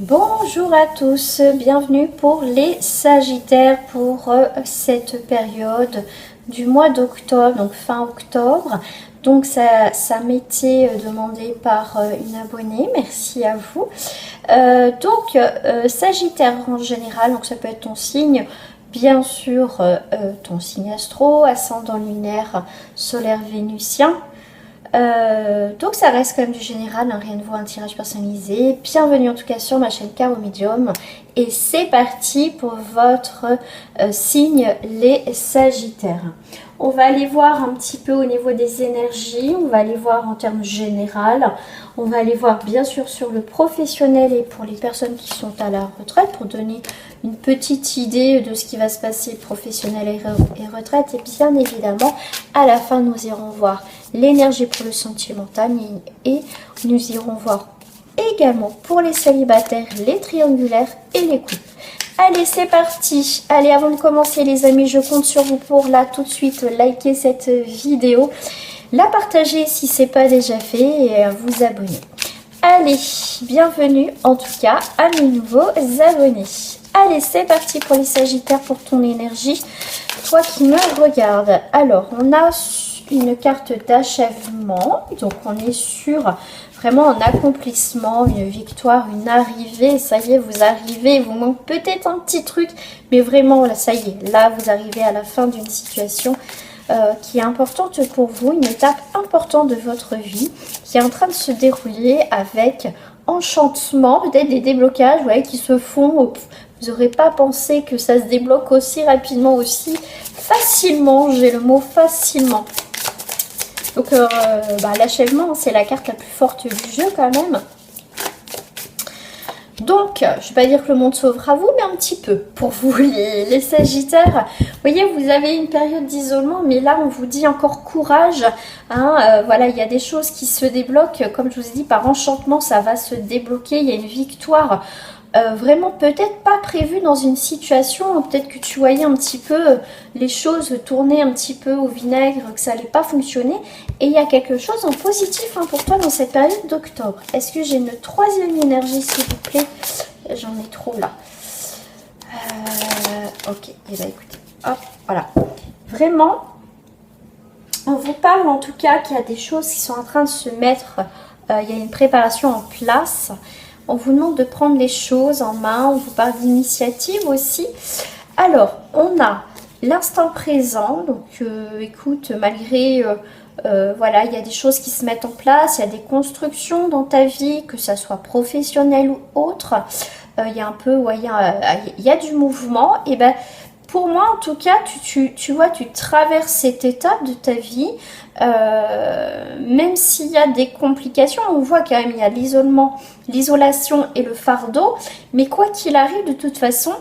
Bonjour à tous, bienvenue pour les Sagittaires pour cette période du mois d'octobre, donc fin octobre. Donc ça m'était demandé par une abonnée, merci à vous. Sagittaire en général, donc ça peut être ton signe, bien sûr ton signe astro, ascendant lunaire, solaire vénusien. Donc ça reste quand même du général, hein, rien de vous, un tirage personnalisé. Bienvenue en tout cas sur ma chaîne Tarot Medium. Et c'est parti pour votre signe les Sagittaires. On va aller voir un petit peu au niveau des énergies, on va aller voir en termes général, on va aller voir bien sûr sur le professionnel et pour les personnes qui sont à la retraite pour donner une petite idée de ce qui va se passer professionnel et retraite. Et bien évidemment, à la fin, nous irons voir l'énergie pour le sentimental et nous irons voir également pour les célibataires, les triangulaires et les couples. Allez, c'est parti. Allez, avant de commencer les amis, je compte sur vous pour là tout de suite liker cette vidéo, la partager si ce n'est pas déjà fait et vous abonner. Allez, bienvenue en tout cas à mes nouveaux abonnés. Allez, c'est parti pour les Sagittaires, pour ton énergie, toi qui me regardes. Alors, on a une carte d'achèvement, donc on est sur vraiment un accomplissement, une victoire, une arrivée. Ça y est, vous arrivez, il vous manque peut-être un petit truc, mais vraiment là, ça y est, là vous arrivez à la fin d'une situation qui est importante pour vous, une étape importante de votre vie qui est en train de se dérouler avec enchantement, peut-être des déblocages, vous voyez, qui se font. Vous n'aurez pas pensé que ça se débloque aussi rapidement, aussi facilement, j'ai le mot facilement. Donc l'achèvement, c'est la carte la plus forte du jeu quand même. Donc, je ne vais pas dire que le monde sauvera vous, mais un petit peu pour vous les Sagittaires. Vous voyez, vous avez une période d'isolement, mais là, on vous dit encore courage. Hein, voilà, il y a des choses qui se débloquent. Comme je vous ai dit, par enchantement, ça va se débloquer. Il y a une victoire. Vraiment peut-être pas prévu dans une situation, peut-être que tu voyais un petit peu les choses tourner un petit peu au vinaigre, que ça n'allait pas fonctionner, et il y a quelque chose en positif pour toi dans cette période d'octobre. Est-ce que j'ai une troisième énergie s'il vous plaît? J'en ai trop là. Ok, et bien écoutez, hop, voilà. Vraiment, on vous parle en tout cas qu'il y a des choses qui sont en train de se mettre, il y a une préparation en place. On vous demande de prendre les choses en main, on vous parle d'initiative aussi. Alors, on a l'instant présent, donc écoute, malgré, voilà, il y a des choses qui se mettent en place, il y a des constructions dans ta vie, que ça soit professionnel ou autre. Il y a un peu, ouais, il y a du mouvement, et ben pour moi en tout cas, tu vois, tu traverses cette étape de ta vie, même s'il y a des complications, on voit quand même il y a l'isolement, l'isolation et le fardeau, mais quoi qu'il arrive de toute façon,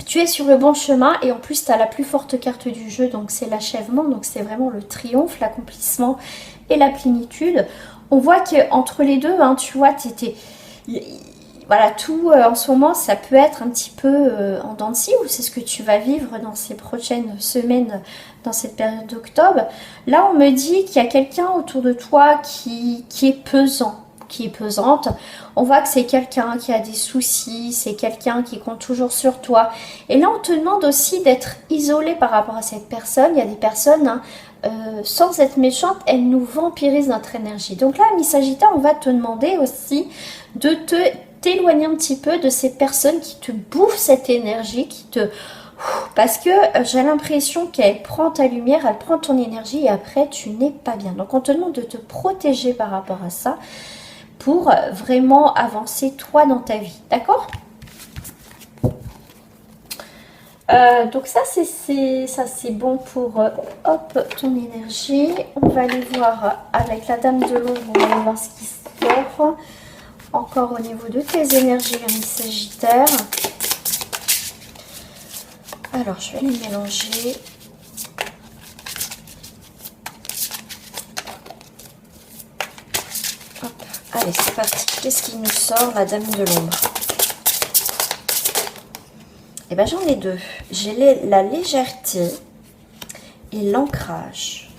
tu es sur le bon chemin et en plus tu as la plus forte carte du jeu, donc c'est l'achèvement, donc c'est vraiment le triomphe, l'accomplissement et la plénitude. On voit qu'entre les deux, tu vois, voilà, tout en ce moment, ça peut être un petit peu en dents de scie, ou c'est ce que tu vas vivre dans ces prochaines semaines, dans cette période d'octobre. Là, on me dit qu'il y a quelqu'un autour de toi qui est pesant, qui est pesante. On voit que c'est quelqu'un qui a des soucis, c'est quelqu'un qui compte toujours sur toi. Et là, on te demande aussi d'être isolé par rapport à cette personne. Il y a des personnes, sans être méchantes, elles nous vampirisent notre énergie. Donc là, Miss Sagittaire, on va te demander aussi de t'éloigner un petit peu de ces personnes qui te bouffent cette énergie, parce que j'ai l'impression qu'elle prend ta lumière, elle prend ton énergie et après tu n'es pas bien. Donc on te demande de te protéger par rapport à ça pour vraiment avancer toi dans ta vie, d'accord? Donc ça c'est bon pour hop, ton énergie. On va aller voir avec la dame de l'ombre, on va aller voir ce qui se passe. Encore au niveau de tes énergies, les Sagittaires. Alors, je vais les mélanger. Hop. Allez, c'est parti. Qu'est-ce qui nous sort, la dame de l'ombre? Eh bien, j'en ai deux. J'ai la légèreté et l'ancrage.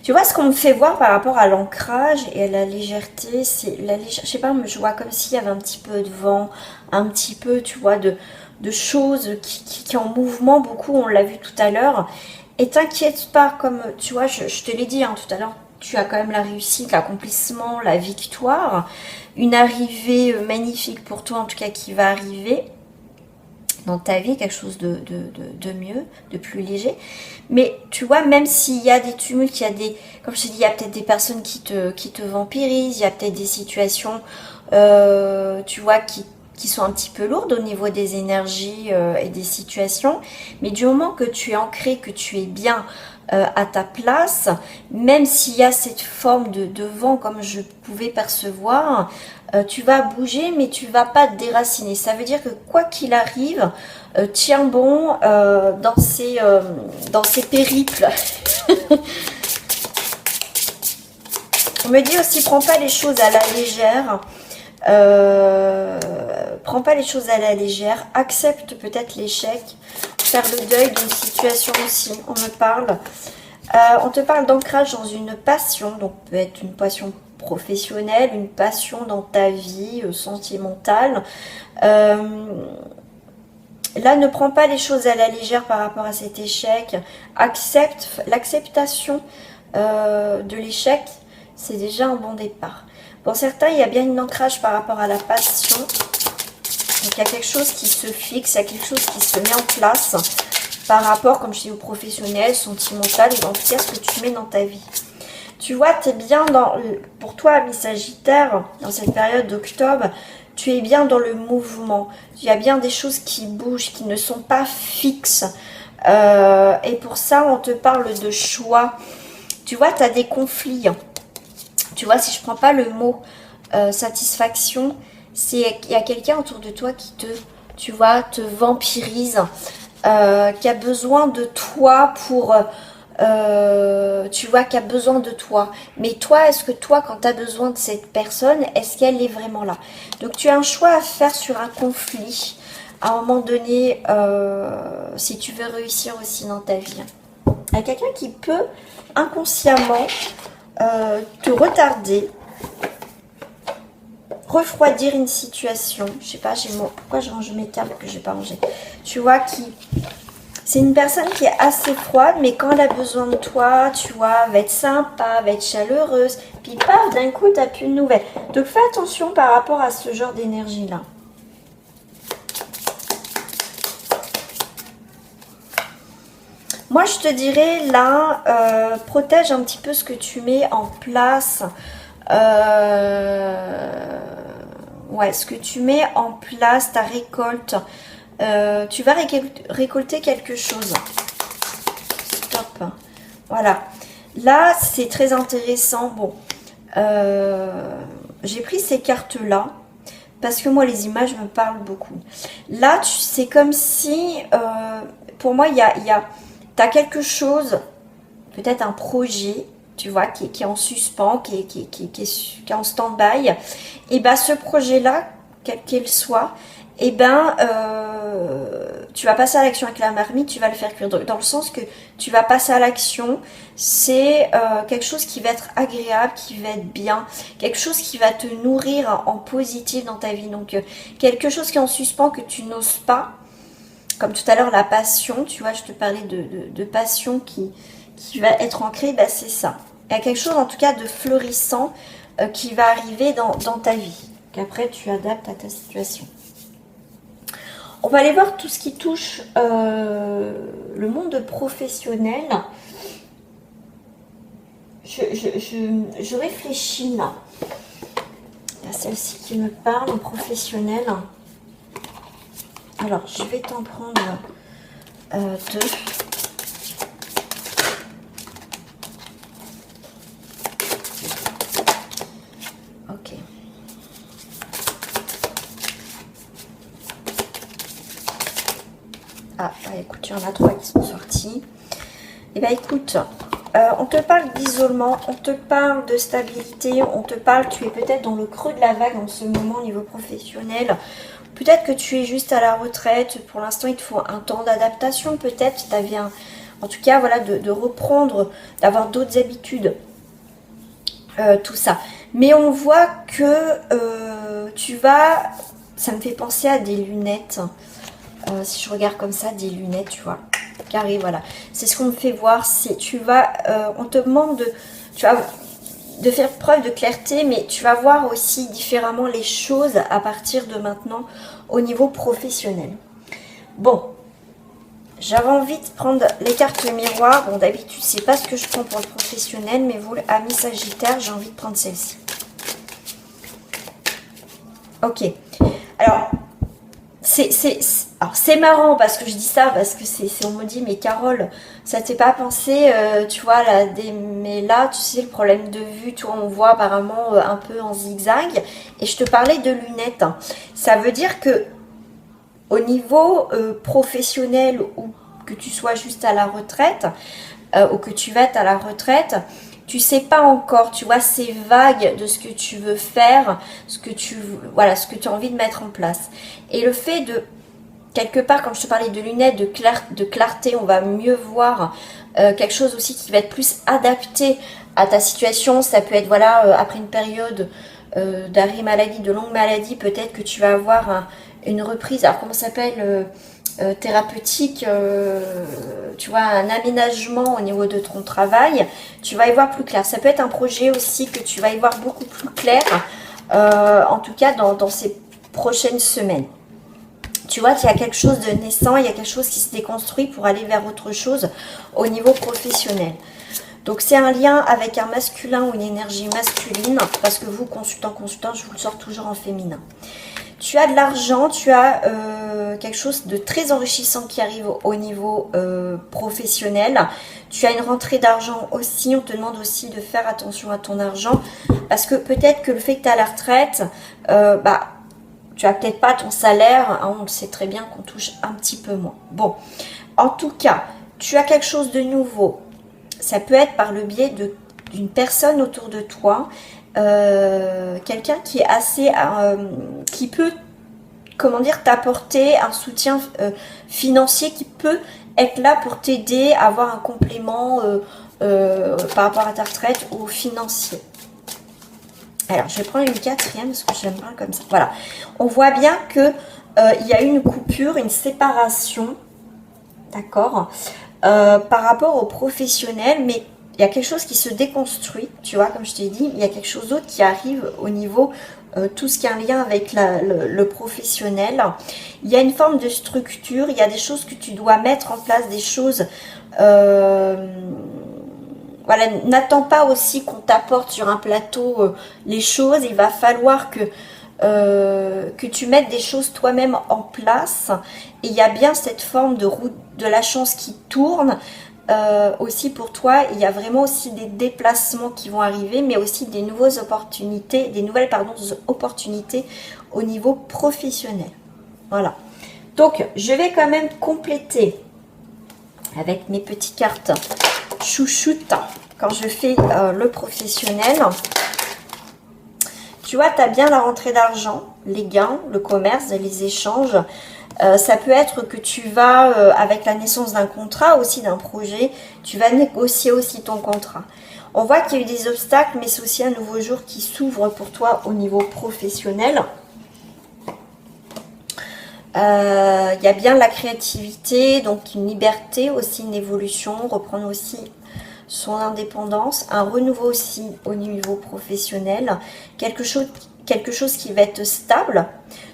Tu vois, ce qu'on me fait voir par rapport à l'ancrage et à la légèreté, c'est la légèreté. Je sais pas, je vois comme s'il y avait un petit peu de vent, un petit peu, tu vois, de choses qui en mouvement beaucoup, on l'a vu tout à l'heure. Et t'inquiète pas, comme tu vois, je te l'ai dit hein, tout à l'heure, tu as quand même la réussite, l'accomplissement, la victoire, une arrivée magnifique pour toi en tout cas qui va arriver dans ta vie, quelque chose de mieux, de plus léger. Mais tu vois, même s'il y a des tumultes, il y a des, comme je t'ai dit, il y a peut-être des personnes qui te vampirisent, il y a peut-être des situations, tu vois, qui sont un petit peu lourdes au niveau des énergies et des situations. Mais du moment que tu es ancré, que tu es bien à ta place, même s'il y a cette forme de vent comme je pouvais percevoir, tu vas bouger mais tu vas pas te déraciner. Ça veut dire que quoi qu'il arrive, tiens bon dans ces périples. On me dit aussi, prends pas les choses à la légère. Prends pas les choses à la légère. Accepte peut-être l'échec. Faire le deuil d'une situation aussi. On me parle. On te parle d'ancrage dans une passion. Donc peut être une passion professionnelle, une passion dans ta vie sentimentale. Là, ne prends pas les choses à la légère par rapport à cet échec. Accepte l'acceptation de l'échec. C'est déjà un bon départ. Pour certains, il y a bien un ancrage par rapport à la passion. Donc, il y a quelque chose qui se fixe, il y a quelque chose qui se met en place par rapport, comme je dis, au professionnel, sentimental, et en tout cas, ce que tu mets dans ta vie. Tu vois, tu es bien dans, pour toi, ami Sagittaire, dans cette période d'octobre, tu es bien dans le mouvement. Il y a bien des choses qui bougent, qui ne sont pas fixes. Et pour ça, on te parle de choix. Tu vois, tu as des conflits. Tu vois, si je prends pas le mot satisfaction, c'est qu'il y a quelqu'un autour de toi qui tu vois, te vampirise, qui a besoin de toi pour, tu vois, qui a besoin de toi. Mais toi, est-ce que toi, quand tu as besoin de cette personne, est-ce qu'elle est vraiment là? Donc, tu as un choix à faire sur un conflit, à un moment donné, si tu veux réussir aussi dans ta vie. Il y a quelqu'un qui peut inconsciemment te retarder, refroidir une situation. Je sais pas, pourquoi je range mes câbles que j'ai pas rangé. Tu vois, c'est une personne qui est assez froide, mais quand elle a besoin de toi, tu vois, va être sympa, va être chaleureuse. Puis paf, d'un coup, t'as plus de nouvelles. Donc fais attention par rapport à ce genre d'énergie-là. Moi, je te dirais, là, protège un petit peu ce que tu mets en place. Ouais, ce que tu mets en place, ta récolte. Tu vas récolter quelque chose. Stop. Voilà. Là, c'est très intéressant. Bon, j'ai pris ces cartes-là parce que moi, les images me parlent beaucoup. Là, c'est comme si, pour moi, t'as quelque chose, peut-être un projet, tu vois, qui est en suspens, qui est en stand-by. Et bien, ce projet-là, quel qu'il soit, et ben, tu vas passer à l'action avec la marmite, tu vas le faire cuire. Dans le sens que tu vas passer à l'action, c'est quelque chose qui va être agréable, qui va être bien, quelque chose qui va te nourrir en positif dans ta vie. Donc, quelque chose qui est en suspens, que tu n'oses pas. Comme tout à l'heure, la passion, tu vois, je te parlais de passion qui va être ancrée, bah c'est ça. Il y a quelque chose en tout cas de florissant qui va arriver dans ta vie, qu'après tu adaptes à ta situation. On va aller voir tout ce qui touche le monde professionnel. Je réfléchis là. Il y a celle-ci qui me parle, en professionnel. Alors, je vais t'en prendre deux. Ok. Ah, bah, écoute, il y en a trois qui sont sortis. Et bah écoute, on te parle d'isolement, on te parle de stabilité, on te parle, tu es peut-être dans le creux de la vague en ce moment au niveau professionnel. Peut-être que tu es juste à la retraite, pour l'instant il te faut un temps d'adaptation, peut-être tu avais En tout cas, voilà, de reprendre, d'avoir d'autres habitudes. Tout ça. Mais on voit que tu vas... Ça me fait penser à des lunettes. Si je regarde comme ça, des lunettes, tu vois. Carré, voilà. C'est ce qu'on me fait voir. C'est tu vas... on te demande de faire preuve de clarté, mais tu vas voir aussi différemment les choses à partir de maintenant au niveau professionnel. Bon, j'avais envie de prendre les cartes miroirs. Bon, d'habitude, c'est pas ce que je prends pour le professionnel, mais vous, amis Sagittaire, j'ai envie de prendre celle-ci. Ok. Alors, c'est marrant parce que je dis ça, parce que on me dit, mais Carole, ça t'est pas pensé, tu vois, là, mais là, tu sais, le problème de vue, toi, on voit apparemment un peu en zigzag. Et je te parlais de lunettes. Ça veut dire que au niveau professionnel, ou que tu sois juste à la retraite, ou que tu vas être à la retraite, tu sais pas encore, tu vois, c'est vague de ce que tu veux faire, ce que tu as envie de mettre en place. Et le fait de, quelque part, quand je te parlais de lunettes, de clarté, on va mieux voir quelque chose aussi qui va être plus adapté à ta situation. Ça peut être, voilà, après une période d'arrêt maladie, de longue maladie, peut-être que tu vas avoir une reprise, alors comment ça s'appelle, thérapeutique, tu vois, un aménagement au niveau de ton travail, tu vas y voir plus clair. Ça peut être un projet aussi que tu vas y voir beaucoup plus clair, en tout cas dans ces prochaines semaines. Tu vois qu'il y a quelque chose de naissant, il y a quelque chose qui se déconstruit pour aller vers autre chose au niveau professionnel. Donc c'est un lien avec un masculin ou une énergie masculine, parce que vous, consultant, je vous le sors toujours en féminin. Tu as de l'argent, tu as quelque chose de très enrichissant qui arrive au niveau professionnel. Tu as une rentrée d'argent aussi. On te demande aussi de faire attention à ton argent. Parce que peut-être que le fait que tu es à la retraite, tu n'as peut-être pas ton salaire. Hein, on le sait très bien qu'on touche un petit peu moins. Bon, en tout cas, tu as quelque chose de nouveau. Ça peut être par le biais d'une personne autour de toi. Quelqu'un qui est assez qui peut, comment dire, t'apporter un soutien financier, qui peut être là pour t'aider à avoir un complément par rapport à ta retraite ou financier. Alors je vais prendre une quatrième parce que j'aime bien comme ça. Voilà, on voit bien que il y a une coupure, une séparation, d'accord, par rapport aux professionnels, mais il y a quelque chose qui se déconstruit, tu vois, comme je t'ai dit, il y a quelque chose d'autre qui arrive au niveau, tout ce qui a un lien avec le professionnel. Il y a une forme de structure, il y a des choses que tu dois mettre en place, des choses... voilà, n'attends pas aussi qu'on t'apporte sur un plateau les choses, il va falloir que tu mettes des choses toi-même en place. Et il y a bien cette forme de roue de la chance qui tourne. Aussi pour toi, il y a vraiment aussi des déplacements qui vont arriver, mais aussi des nouvelles opportunités, opportunités au niveau professionnel. Voilà. Donc, je vais quand même compléter avec mes petites cartes chouchoutes quand je fais le professionnel. Tu vois, tu as bien la rentrée d'argent, les gains, le commerce, les échanges. Ça peut être que tu vas, avec la naissance d'un contrat, aussi d'un projet, tu vas négocier aussi ton contrat. On voit qu'il y a eu des obstacles, mais c'est aussi un nouveau jour qui s'ouvre pour toi au niveau professionnel. Il y a bien la créativité, donc une liberté, aussi une évolution, reprendre aussi son indépendance, un renouveau aussi au niveau professionnel, quelque chose qui va être stable.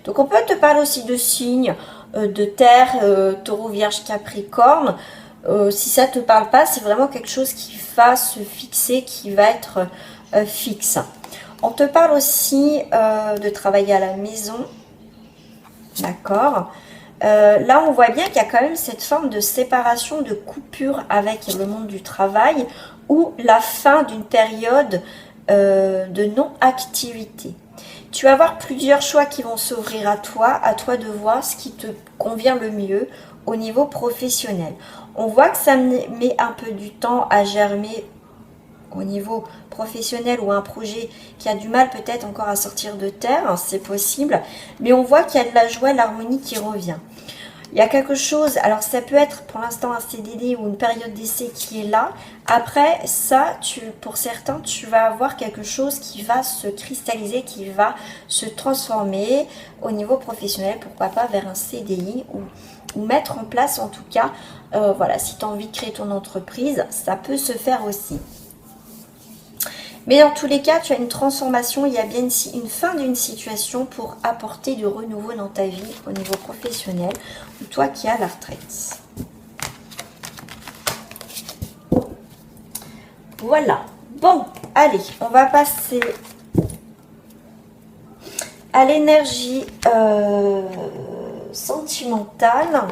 Donc on peut te parler aussi de signes de terre, taureau, vierge, capricorne. Si ça ne te parle pas, c'est vraiment quelque chose qui va se fixer, qui va être fixe. On te parle aussi de travailler à la maison. D'accord. Là, on voit bien qu'il y a quand même cette forme de séparation, de coupure avec le monde du travail, ou la fin d'une période de non-activité. Tu vas avoir plusieurs choix qui vont s'ouvrir à toi de voir ce qui te convient le mieux au niveau professionnel. On voit que ça met un peu du temps à germer au niveau professionnel, ou un projet qui a du mal peut-être encore à sortir de terre, hein, c'est possible, mais on voit qu'il y a de la joie, l'harmonie qui revient. Il y a quelque chose, alors ça peut être pour l'instant un CDD ou une période d'essai qui est là. Après ça, pour certains, tu vas avoir quelque chose qui va se cristalliser, qui va se transformer au niveau professionnel, pourquoi pas vers un CDI ou mettre en place en tout cas, voilà, si tu as envie de créer ton entreprise, ça peut se faire aussi. Mais dans tous les cas, tu as une transformation, il y a bien une fin d'une situation pour apporter du renouveau dans ta vie au niveau professionnel, ou toi qui as la retraite. Voilà. Bon, allez, on va passer à l'énergie sentimentale.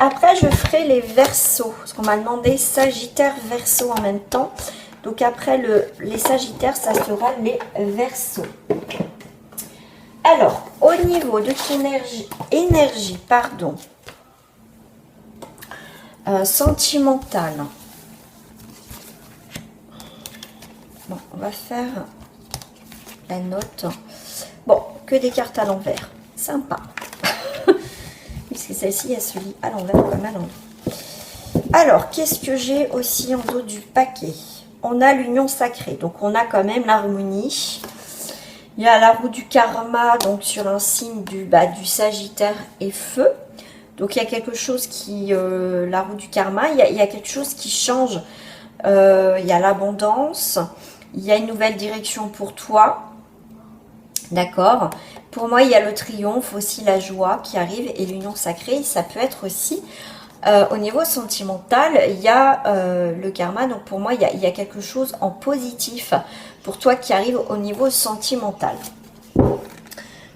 Après, je ferai les Verseaux, parce qu'on m'a demandé Sagittaire, Verseau en même temps. Donc après les Sagittaires, ça sera les Verseaux. Alors, au niveau de ton énergie sentimentale. Bon, on va faire la note. Bon, que des cartes à l'envers. Sympa. Puisque celle-ci, elle se lit à l'envers comme à l'envers. Alors, qu'est-ce que j'ai aussi en dos du paquet? On a l'union sacrée. Donc, on a quand même l'harmonie. Il y a la roue du karma, donc sur un signe du Sagittaire et feu. Donc, il y a quelque chose qui... la roue du karma, il y a quelque chose qui change. Il y a l'abondance. Il y a une nouvelle direction pour toi. D'accord. Pour moi, il y a le triomphe, aussi la joie qui arrive et l'union sacrée. Ça peut être aussi au niveau sentimental, il y a le karma. Donc pour moi, il y a quelque chose en positif pour toi qui arrive au niveau sentimental.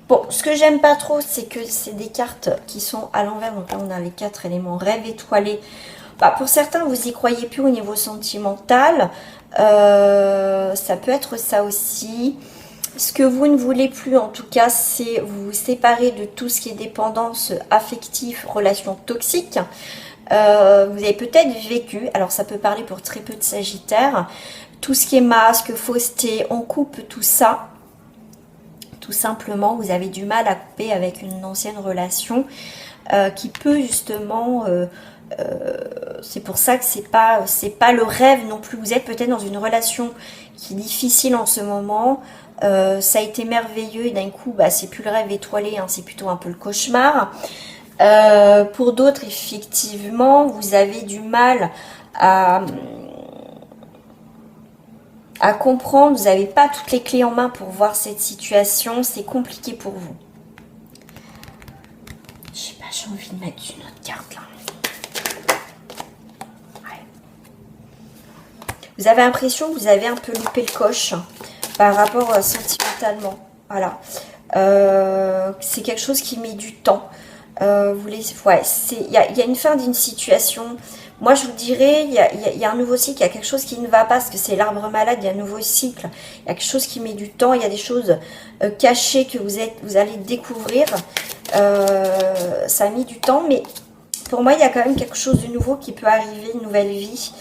Bon, ce que j'aime pas trop, c'est que c'est des cartes qui sont à l'envers. Donc là, on a les 4 éléments rêve étoilé. Bah, pour certains, vous y croyez plus au niveau sentimental. Ça peut être ça aussi. Ce que vous ne voulez plus, en tout cas, c'est vous séparer de tout ce qui est dépendance affective, relations toxiques. Vous avez peut-être vécu, alors ça peut parler pour très peu de Sagittaires, tout ce qui est masque, fausseté, on coupe tout ça. Tout simplement, vous avez du mal à couper avec une ancienne relation qui peut justement... c'est pour ça que c'est pas le rêve non plus. Vous êtes peut-être dans une relation qui est difficile en ce moment. Ça a été merveilleux et d'un coup c'est plus le rêve étoilé, hein, c'est plutôt un peu le cauchemar. Pour d'autres, effectivement, vous avez du mal à comprendre, vous n'avez pas toutes les clés en main pour voir cette situation, c'est compliqué pour vous. Je sais pas, j'ai envie de mettre une autre carte là. Ouais. Vous avez l'impression que vous avez un peu loupé le coche par rapport sentimentalement. Voilà. C'est quelque chose qui met du temps. Ouais, il y a une fin d'une situation. Moi, je vous dirais, il y a un nouveau cycle, il y a quelque chose qui ne va pas, parce que c'est l'arbre malade, il y a un nouveau cycle. Il y a quelque chose qui met du temps, il y a des choses cachées que vous allez découvrir. Ça a mis du temps, mais pour moi, il y a quand même quelque chose de nouveau qui peut arriver, une nouvelle vie.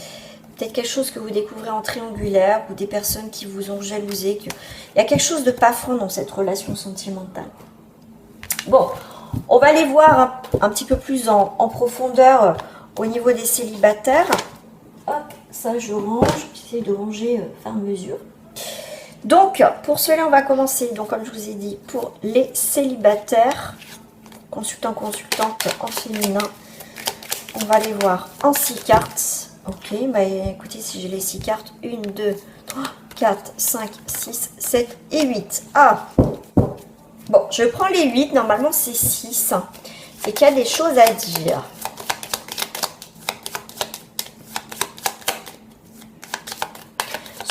Peut-être quelque chose que vous découvrez en triangulaire, ou des personnes qui vous ont jalousé. Il y a quelque chose de pas franc dans cette relation sentimentale. Bon, on va aller voir un petit peu plus en profondeur au niveau des célibataires. Hop, ça je range, j'essaie de ranger au fur et à mesure. Donc, pour cela, on va commencer, donc comme je vous ai dit, pour les célibataires, consultants, consultantes en féminin. On va les voir en 6 cartes. Ok, bah écoutez, si j'ai les 6 cartes, 1, 2, 3, 4, 5, 6, 7 et 8. Ah! Bon, je prends les 8, normalement c'est 6. Et qu'il y a des choses à dire.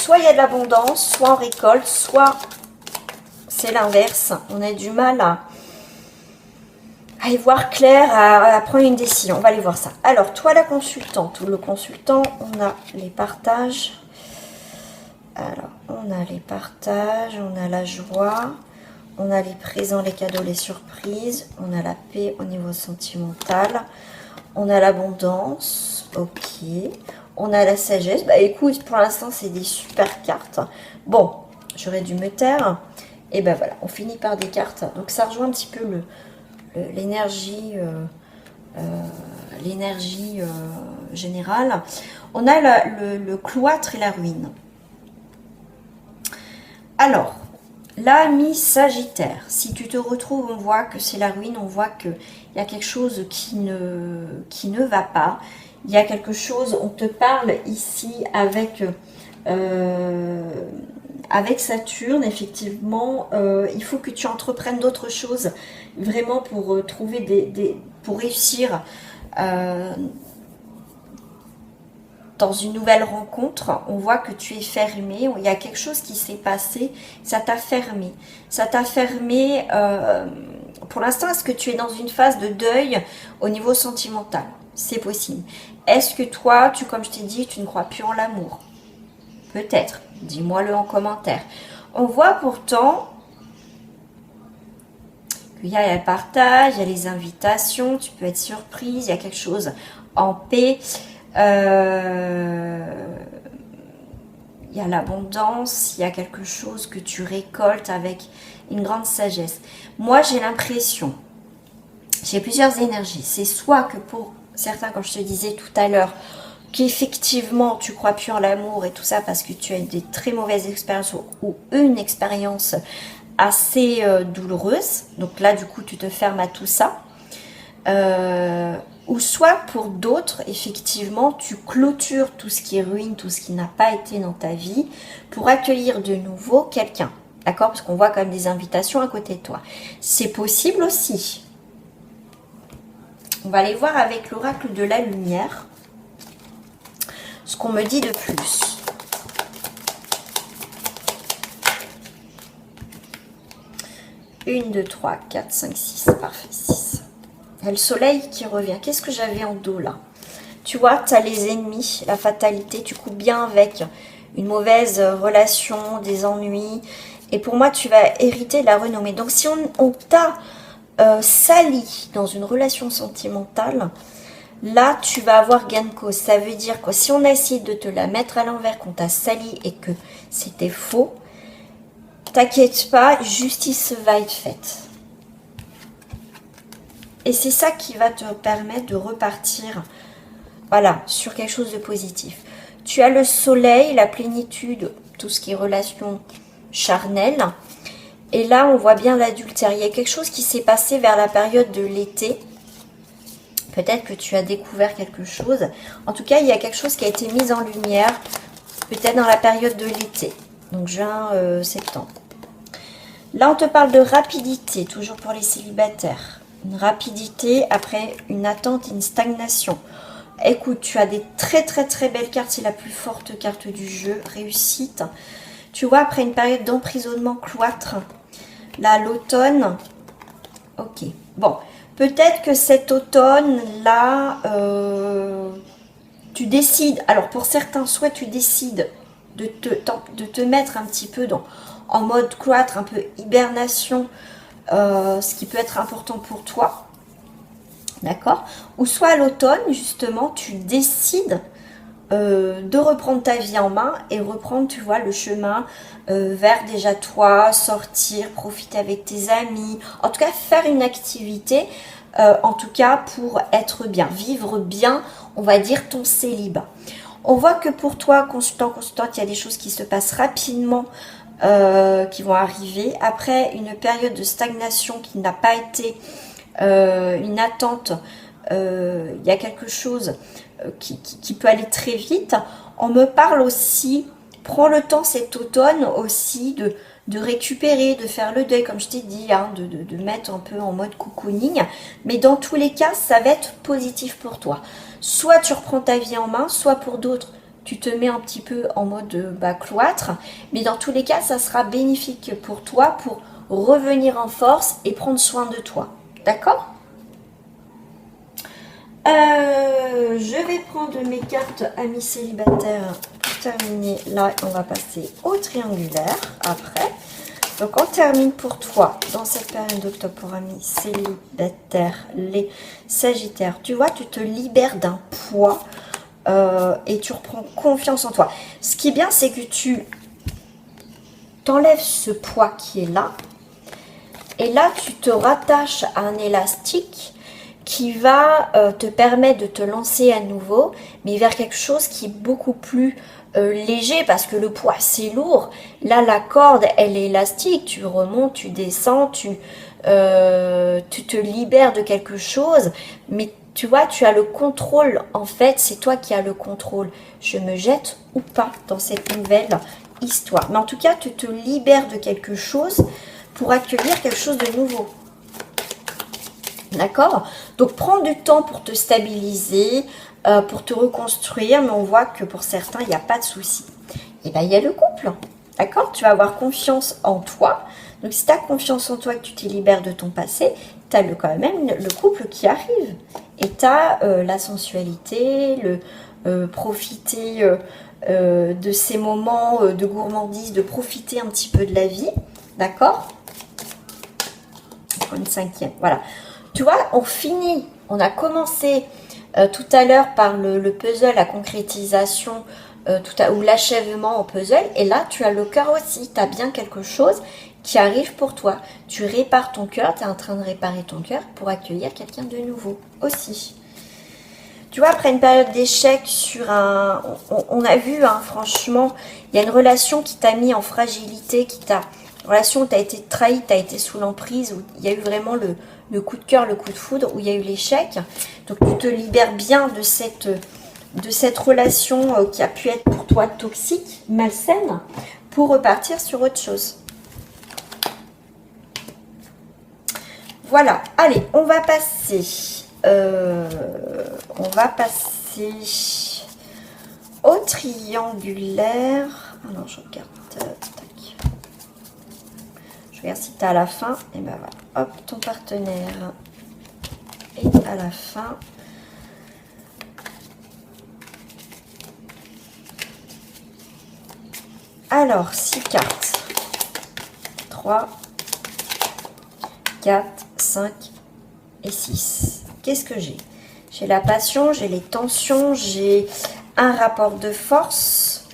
Soit il y a de l'abondance, soit on récolte, soit c'est l'inverse. On a du mal à y voir clair, à prendre une décision. On va aller voir ça. Alors, toi la consultante ou le consultant, on a les partages. Alors, on a les partages, on a la joie, on a les présents, les cadeaux, les surprises, on a la paix au niveau sentimental, on a l'abondance, ok, on a la sagesse. Bah écoute, pour l'instant, c'est des super cartes. Bon, j'aurais dû me taire. Et ben voilà, on finit par des cartes. Donc, ça rejoint un petit peu l'énergie générale. On a le cloître et la ruine. Alors, l'ami Sagittaire, si tu te retrouves, on voit que c'est la ruine, on voit qu'il y a quelque chose qui ne va pas. Il y a quelque chose, on te parle ici avec Saturne, effectivement, il faut que tu entreprennes d'autres choses, vraiment pour trouver pour réussir dans une nouvelle rencontre. On voit que tu es fermé, il y a quelque chose qui s'est passé, ça t'a fermé. Ça t'a fermé, pour l'instant, est-ce que tu es dans une phase de deuil au niveau sentimental? C'est possible. Est-ce que toi, comme je t'ai dit, tu ne crois plus en l'amour? Peut-être. Dis-moi-le en commentaire. On voit pourtant qu'il y a le partage, il y a les invitations, tu peux être surprise, il y a quelque chose en paix. Il y a l'abondance, il y a quelque chose que tu récoltes avec une grande sagesse. Moi, j'ai l'impression, j'ai plusieurs énergies. C'est soit que pour certains, comme je te disais tout à l'heure, qu'effectivement tu crois plus en l'amour et tout ça parce que tu as des très mauvaises expériences ou une expérience assez douloureuse. Donc là, du coup, tu te fermes à tout ça. Ou soit pour d'autres, effectivement, tu clôtures tout ce qui est ruine, tout ce qui n'a pas été dans ta vie, pour accueillir de nouveau quelqu'un. D'accord? Parce qu'on voit quand même des invitations à côté de toi. C'est possible aussi. On va aller voir avec l'oracle de la lumière ce qu'on me dit de plus. Une, 2, 3, 4, 5, 6. Parfait, 6. Il y a le soleil qui revient. Qu'est-ce que j'avais en dos là? Tu vois, tu as les ennemis, la fatalité. Tu coupes bien avec une mauvaise relation, des ennuis. Et pour moi, tu vas hériter de la renommée. Donc, si on t'a sali dans une relation sentimentale, là, tu vas avoir gain de cause. Ça veut dire que si on a essayé de te la mettre à l'envers, qu'on t'a sali et que c'était faux, t'inquiète pas, justice va être faite. Et c'est ça qui va te permettre de repartir, voilà, sur quelque chose de positif. Tu as le soleil, la plénitude, tout ce qui est relation charnelle. Et là, on voit bien l'adultère. Il y a quelque chose qui s'est passé vers la période de l'été. Peut-être que tu as découvert quelque chose. En tout cas, il y a quelque chose qui a été mis en lumière, peut-être dans la période de l'été. Donc, juin, septembre. Là, on te parle de rapidité, toujours pour les célibataires. Une rapidité après une attente, une stagnation. Écoute, tu as des très belles cartes. C'est la plus forte carte du jeu. Réussite. Tu vois, après une période d'emprisonnement cloître. Là, l'automne. Ok. Bon. Peut-être que cet automne-là, tu décides. Alors, pour certains, soit tu décides de te mettre un petit peu en mode cloître, un peu hibernation. Ce qui peut être important pour toi, d'accord? Ou soit à l'automne, justement, tu décides de reprendre ta vie en main et reprendre, tu vois, le chemin vers déjà toi, sortir, profiter avec tes amis, en tout cas faire une activité, en tout cas pour être bien, vivre bien, on va dire ton célibat. On voit que pour toi, consultante, il y a des choses qui se passent rapidement, qui vont arriver après une période de stagnation qui n'a pas été une attente. Il y a quelque chose qui peut aller très vite. On me parle aussi, prends le temps cet automne aussi de récupérer, de faire le deuil, comme je t'ai dit, hein, de mettre un peu en mode cocooning. Mais dans tous les cas, ça va être positif pour toi. Soit tu reprends ta vie en main, soit pour d'autres, tu te mets un petit peu en mode cloître. Mais dans tous les cas, ça sera bénéfique pour toi pour revenir en force et prendre soin de toi. D'accord ? Je vais prendre mes cartes amis célibataires pour terminer. Là, on va passer au triangulaire après. Donc, on termine pour toi dans cette période d'octobre pour amis célibataires, les sagittaires. Tu vois, tu te libères d'un poids et tu reprends confiance en toi. Ce qui est bien, c'est que tu t'enlèves ce poids qui est là Et là, tu te rattaches à un élastique qui va te permettre de te lancer à nouveau, mais vers quelque chose qui est beaucoup plus léger parce que le poids c'est lourd. Là, la corde, elle est élastique. Tu remontes, tu descends, tu te libères de quelque chose, mais tu vois, tu as le contrôle. En fait, c'est toi qui as le contrôle. Je me jette ou pas dans cette nouvelle histoire. Mais en tout cas, tu te libères de quelque chose pour accueillir quelque chose de nouveau. D'accord? Donc, prends du temps pour te stabiliser, pour te reconstruire, mais on voit que pour certains, il n'y a pas de souci. Et bien, il y a le couple. D'accord? Tu vas avoir confiance en toi. Donc, si tu as confiance en toi, que tu te libères de ton passé, tu as quand même le couple qui arrive. Et tu as la sensualité, profiter de ces moments de gourmandise, de profiter un petit peu de la vie. D'accord? Une cinquième. Voilà. Tu vois, on finit. On a commencé tout à l'heure par le puzzle, la concrétisation ou l'achèvement en puzzle. Et là, tu as le cœur aussi. Tu as bien quelque chose qui arrive pour toi. Tu répares ton cœur. Tu es en train de réparer ton cœur pour accueillir quelqu'un de nouveau aussi. Tu vois, après une période d'échec sur un... On a vu, hein, franchement, il y a une relation qui t'a mis en fragilité, une relation où tu as été trahi, tu as été sous l'emprise, où il y a eu vraiment le coup de cœur, le coup de foudre, où il y a eu l'échec. Donc, tu te libères bien de cette relation qui a pu être pour toi toxique, malsaine, pour repartir sur autre chose. Voilà. Allez, on va passer au triangulaire. Alors, je regarde. Tac. Je regarde si tu as à la fin. Et ben voilà. Hop, ton partenaire est à la fin. Alors, 6 cartes. 3, 4, 5 et 6. Qu'est-ce que j'ai? J'ai la passion, j'ai les tensions, j'ai un rapport de force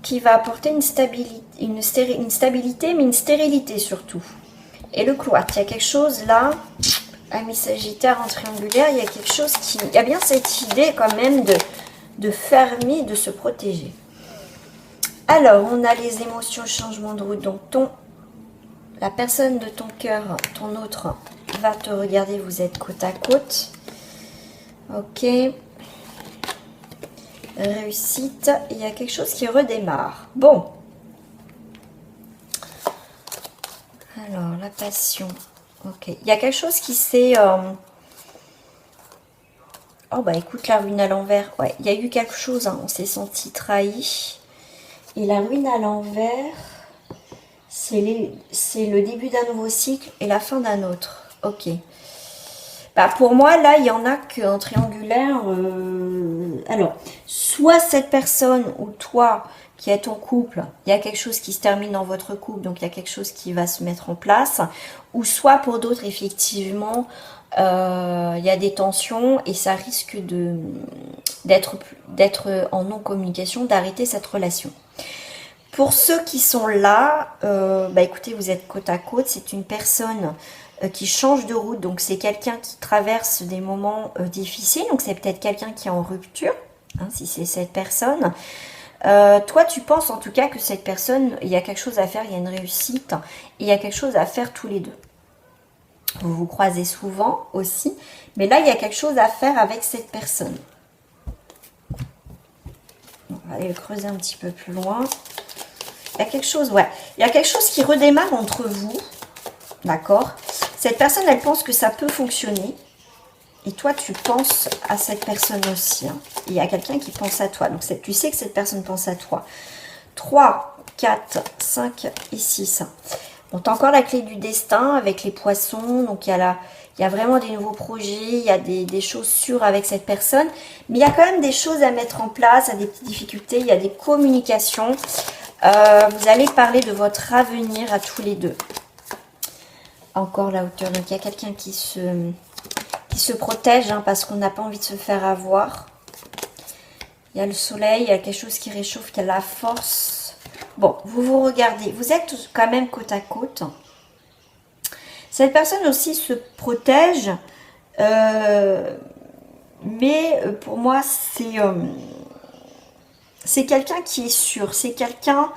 qui va apporter une stabilité, mais une stérilité surtout. Et le cloître, il y a quelque chose là, ami Sagittaire en triangulaire, il y a quelque chose qui... Il y a bien cette idée quand même de fermer, de se protéger. Alors, on a les émotions, changement de route. Donc, la personne de ton cœur, ton autre, va te regarder, vous êtes côte à côte. Ok. Réussite, il y a quelque chose qui redémarre. Bon. Alors, la passion. Ok. Il y a quelque chose qui s'est... Oh, bah écoute, la ruine à l'envers. Ouais, il y a eu quelque chose, hein. On s'est senti trahi. Et la ruine à l'envers, c'est le début d'un nouveau cycle et la fin d'un autre. Ok. Bah pour moi, là, il y en a qu'en triangulaire. Alors, soit cette personne ou toi qui est ton couple, il y a quelque chose qui se termine dans votre couple, donc il y a quelque chose qui va se mettre en place. Ou soit pour d'autres, effectivement, il y a des tensions et ça risque d'être en non-communication, d'arrêter cette relation. Pour ceux qui sont là, bah écoutez, vous êtes côte à côte, c'est une personne qui change de route, donc c'est quelqu'un qui traverse des moments difficiles, donc c'est peut-être quelqu'un qui est en rupture, hein, si c'est cette personne. Toi, tu penses en tout cas que cette personne, il y a quelque chose à faire, il y a une réussite, et il y a quelque chose à faire tous les deux. Vous vous croisez souvent aussi, mais là, il y a quelque chose à faire avec cette personne. On va aller le creuser un petit peu plus loin. Il y a quelque chose, ouais, il y a quelque chose qui redémarre entre vous, d'accord? Cette personne, elle pense que ça peut fonctionner. Et toi, tu penses à cette personne aussi. Hein. Il y a quelqu'un qui pense à toi. Donc, tu sais que cette personne pense à toi. 3, 4, 5 et 6. Bon, tu as encore la clé du destin avec les poissons. Donc, il y a vraiment des nouveaux projets. Il y a des choses sûres avec cette personne. Mais il y a quand même des choses à mettre en place. Il y a des petites difficultés. Il y a des communications. Vous allez parler de votre avenir à tous les deux. Encore la hauteur. Donc, il y a quelqu'un qui se protège hein, parce qu'on n'a pas envie de se faire avoir. Il y a le soleil, il y a quelque chose qui réchauffe, il y a la force. Bon, vous regardez. Vous êtes quand même côte à côte. Cette personne aussi se protège, mais pour moi, c'est quelqu'un qui est sûr. C'est quelqu'un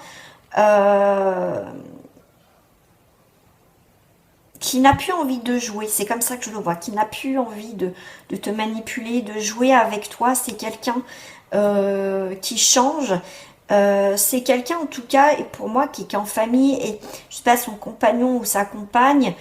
qui n'a plus envie de jouer. C'est comme ça que je le vois. Qui n'a plus envie de te manipuler, de jouer avec toi. C'est quelqu'un qui change. C'est quelqu'un en tout cas, et pour moi, qui est en famille, et je sais pas, son compagnon ou sa compagne,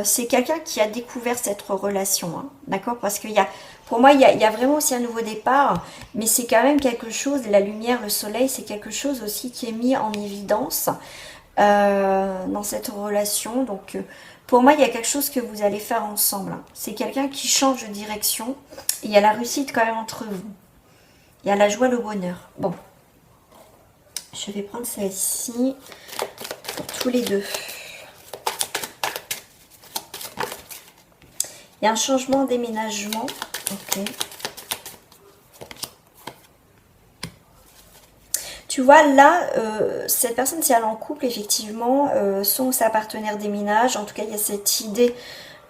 c'est quelqu'un qui a découvert cette relation, hein, d'accord? Parce qu'il y a, pour moi, il y a vraiment aussi un nouveau départ, mais c'est quand même quelque chose, la lumière, le soleil, c'est quelque chose aussi qui est mis en évidence dans cette relation. Donc, pour moi, il y a quelque chose que vous allez faire ensemble, hein. C'est quelqu'un qui change de direction, et il y a la réussite quand même entre vous. Il y a la joie, le bonheur. Bon. Je vais prendre celle-ci pour tous les deux. Il y a un changement déménagement. Ok. Tu vois, là, cette personne, si elle est en couple, effectivement, son ou sa partenaire déménage. En tout cas, il y a cette idée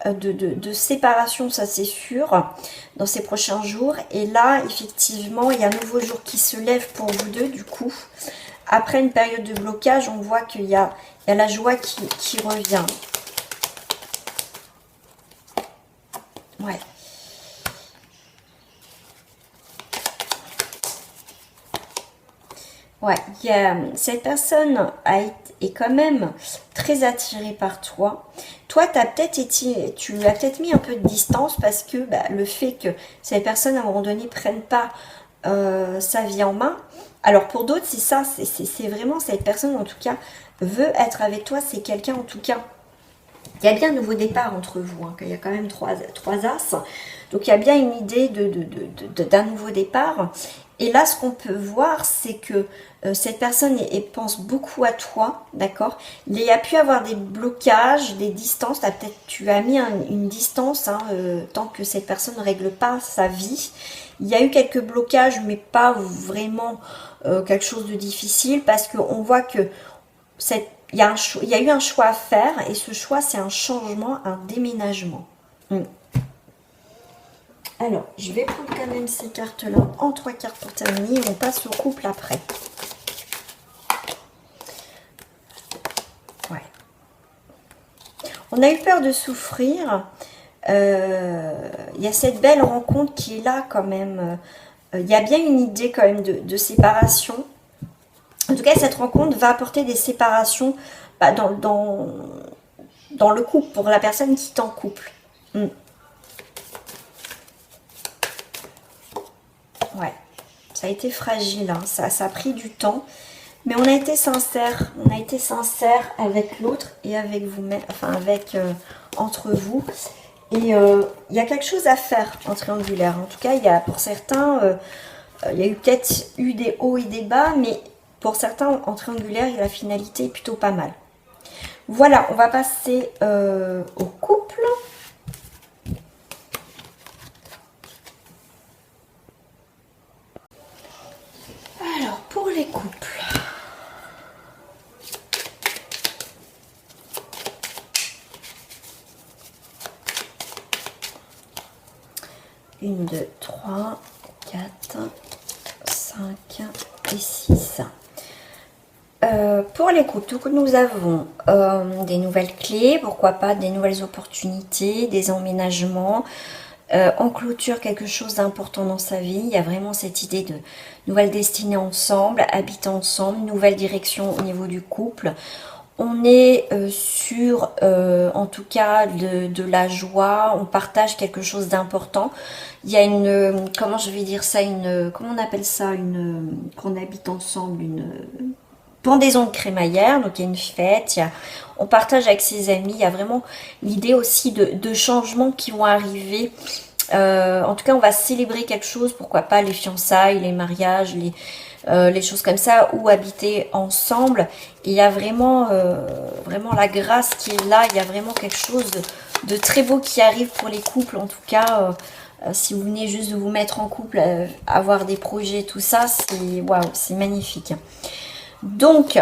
de séparation, ça c'est sûr, dans ces prochains jours. Et là, effectivement, il y a un nouveau jour qui se lève pour vous deux, du coup. Après une période de blocage, on voit qu'il y a la joie qui revient. Ouais. Ouais, cette personne est quand même très attirée par toi. Toi, tu as peut-être mis un peu de distance parce que bah, le fait que cette personne, à un moment donné, prenne pas sa vie en main. Alors, pour d'autres, c'est ça, c'est vraiment cette personne, en tout cas, veut être avec toi. C'est quelqu'un, en tout cas, il y a bien un nouveau départ entre vous, hein, qu'il y a quand même trois as. Donc, il y a bien une idée d'un nouveau départ. Et là, ce qu'on peut voir, c'est que cette personne pense beaucoup à toi, d'accord? Il y a pu avoir des blocages, des distances. Tu as mis une distance, hein, tant que cette personne ne règle pas sa vie. Il y a eu quelques blocages, mais pas vraiment quelque chose de difficile, parce qu'on voit que il y a eu un choix à faire, et ce choix, c'est un changement, un déménagement. Alors, je vais prendre quand même ces cartes-là en 3 cartes pour terminer. On passe au couple après. Ouais. On a eu peur de souffrir. Il y a cette belle rencontre qui est là quand même. Il y a bien une idée quand même de séparation. En tout cas, cette rencontre va apporter des séparations bah, dans le couple, pour la personne qui est en couple. Ouais, ça a été fragile, hein. Ça a pris du temps, mais on a été sincère. On a été sincère avec l'autre et avec vous-même, enfin entre vous. Et il y a quelque chose à faire en triangulaire. En tout cas, pour certains, il y a peut-être eu des hauts et des bas, mais pour certains, en triangulaire, la finalité est plutôt pas mal. Voilà, on va passer au couple. Alors, pour les couples. Une, 2, 3, 4, 5 et 6. Pour les couples, donc nous avons des nouvelles clés, pourquoi pas des nouvelles opportunités, des emménagements. En clôture, quelque chose d'important dans sa vie. Il y a vraiment cette idée de nouvelle destinée ensemble, habiter ensemble, nouvelle direction au niveau du couple. On est sur, en tout cas, de la joie. On partage quelque chose d'important. Il y a comment je vais dire ça, comment on appelle ça, qu'on habite ensemble, une pendaison de crémaillère. Donc il y a une fête, on partage avec ses amis. Il y a vraiment l'idée aussi de changements qui vont arriver. En tout cas, on va célébrer quelque chose, pourquoi pas les fiançailles, les mariages, les choses comme ça, ou habiter ensemble. Et il y a vraiment la grâce qui est là. Il y a vraiment quelque chose de très beau qui arrive pour les couples. En tout cas, si vous venez juste de vous mettre en couple, avoir des projets, tout ça, c'est waouh, c'est magnifique. Donc,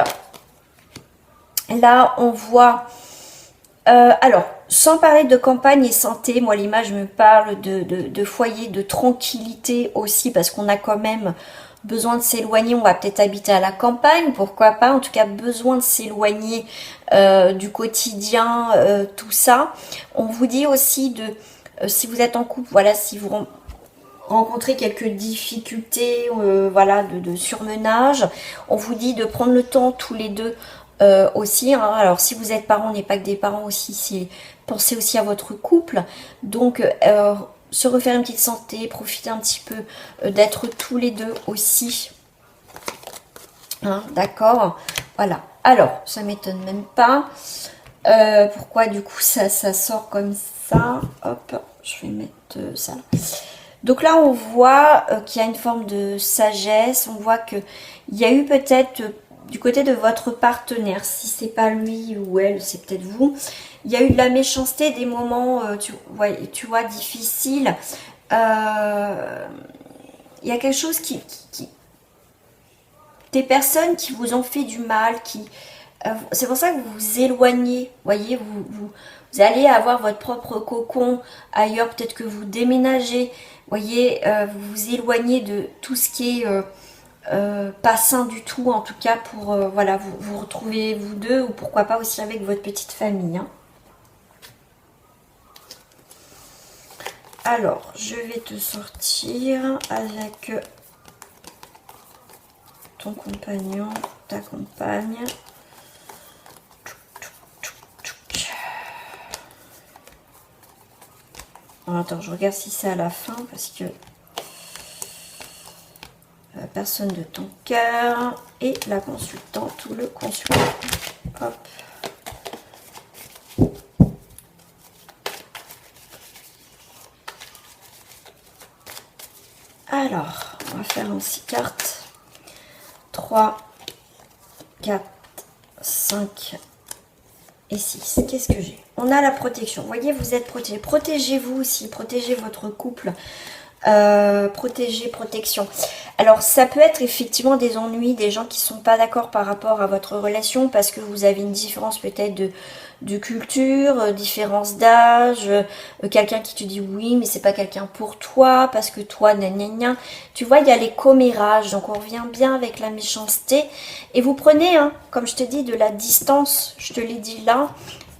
là, on voit Alors, sans parler de campagne et santé, moi l'image me parle de foyer, de tranquillité aussi, parce qu'on a quand même besoin de s'éloigner. On va peut-être habiter à la campagne, pourquoi pas, en tout cas besoin de s'éloigner du quotidien, tout ça. On vous dit aussi de, si vous êtes en couple, voilà, si vous rencontrez quelques difficultés, voilà, de surmenage, on vous dit de prendre le temps tous les deux aussi, hein. Alors si vous êtes parents, n'est pas que des parents aussi, c'est pensez aussi à votre couple. Donc se refaire une petite santé, profiter un petit peu d'être tous les deux aussi. Hein, d'accord. Voilà. Alors, ça m'étonne même pas. Pourquoi du coup ça sort comme ça. Hop, je vais mettre ça là. Donc là, on voit qu'il y a une forme de sagesse. On voit qu'il y a eu peut-être du côté de votre partenaire, si c'est pas lui ou elle, c'est peut-être vous, il y a eu de la méchanceté, des moments, tu vois, difficiles. Il y a quelque chose des personnes qui vous ont fait du mal, c'est pour ça que vous vous éloignez, voyez, vous allez avoir votre propre cocon ailleurs, peut-être que vous déménagez, voyez, vous vous éloignez de tout ce qui est pas sain du tout, en tout cas pour voilà, vous retrouver vous deux, ou pourquoi pas aussi avec votre petite famille. Hein. Alors, je vais te sortir avec ton compagnon, ta compagne. Alors, attends, je regarde si c'est à la fin parce que la personne de ton cœur et la consultante ou le consultant. Hop. Alors, on va faire en 6 cartes. 3, 4, 5 et 6. Qu'est-ce que j'ai? On a la protection. Vous voyez, vous êtes protégé. Protégez-vous aussi. Protégez votre couple. Protection. Alors, ça peut être effectivement des ennuis, des gens qui sont pas d'accord par rapport à votre relation parce que vous avez une différence peut-être de culture, différence d'âge, quelqu'un qui te dit oui, mais c'est pas quelqu'un pour toi parce que toi, gna. Tu vois, il y a les commérages, donc on revient bien avec la méchanceté. Et vous prenez, hein, comme je te dis, de la distance, je te l'ai dit là.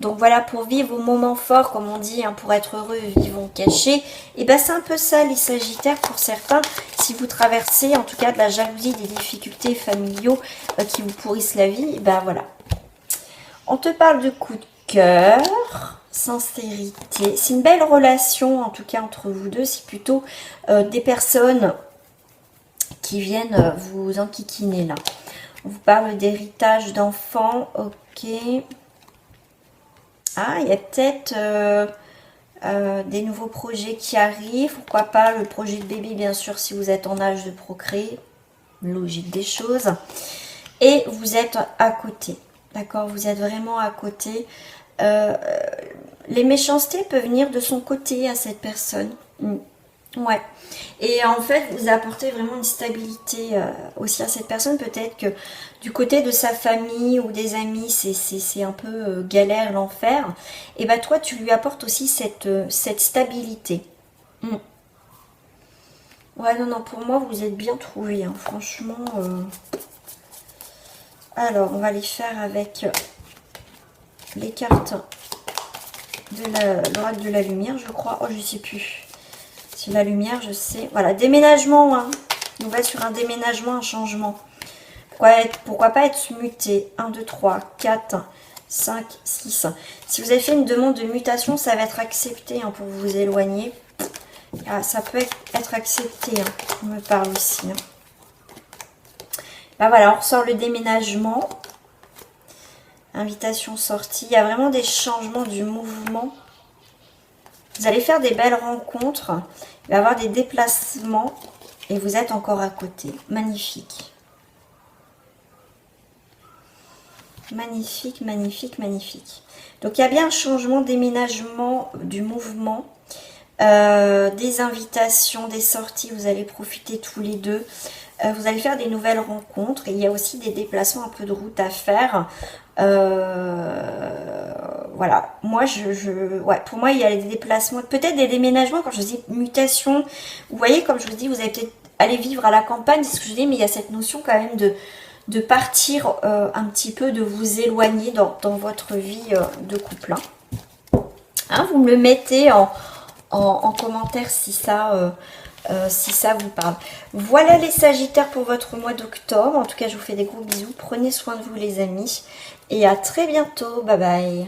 Donc voilà, pour vivre vos moments forts, comme on dit, hein, pour être heureux, vivons cachés. Et ben c'est un peu ça les Sagittaires pour certains. Si vous traversez en tout cas de la jalousie, des difficultés familiaux qui vous pourrissent la vie, et ben voilà. On te parle de coup de cœur, sincérité. C'est une belle relation en tout cas entre vous deux. C'est plutôt des personnes qui viennent vous enquiquiner là. On vous parle d'héritage d'enfants, ok. Ah, il y a peut-être des nouveaux projets qui arrivent. Pourquoi pas le projet de bébé, bien sûr, si vous êtes en âge de procréer. Logique des choses. Et vous êtes à côté. D'accord? Vous êtes vraiment à côté. Les méchancetés peuvent venir de son côté à cette personne. Ouais. Et en fait, vous apportez vraiment une stabilité aussi à cette personne. Peut-être que du côté de sa famille ou des amis, c'est un peu galère, l'enfer. Et bah toi, tu lui apportes aussi cette stabilité. Ouais, non, pour moi, vous êtes bien trouvés. Hein. Franchement. Alors, on va les faire avec les cartes de l'oracle de la lumière, je crois. Oh, je sais plus. C'est la lumière, je sais. Voilà, déménagement. Hein. On va sur un déménagement, un changement. Pourquoi pas être muté? 1, 2, 3, 4, 5, 6. Si vous avez fait une demande de mutation, ça va être accepté hein, pour vous éloigner. Ah, ça peut être accepté. Hein. On me parle aussi. Hein. Bah voilà, on ressort le déménagement. Invitation sortie. Il y a vraiment des changements du mouvement. Vous allez faire des belles rencontres. Il va y avoir des déplacements. Et vous êtes encore à côté. Magnifique. Magnifique, magnifique, magnifique. Donc il y a bien un changement, déménagement du mouvement. Des invitations, des sorties. Vous allez profiter tous les deux. Vous allez faire des nouvelles rencontres. Et il y a aussi des déplacements, un peu de route à faire. voilà, moi, ouais, pour moi, il y a des déplacements, peut-être des déménagements, quand je dis mutation, vous voyez, comme je vous dis, vous allez peut-être aller vivre à la campagne, c'est ce que je dis, mais il y a cette notion quand même de partir un petit peu, de vous éloigner dans votre vie de couple. Hein, vous me le mettez en commentaire si ça vous parle. Voilà les Sagittaires pour votre mois d'octobre. En tout cas, je vous fais des gros bisous. Prenez soin de vous les amis. Et à très bientôt. Bye bye.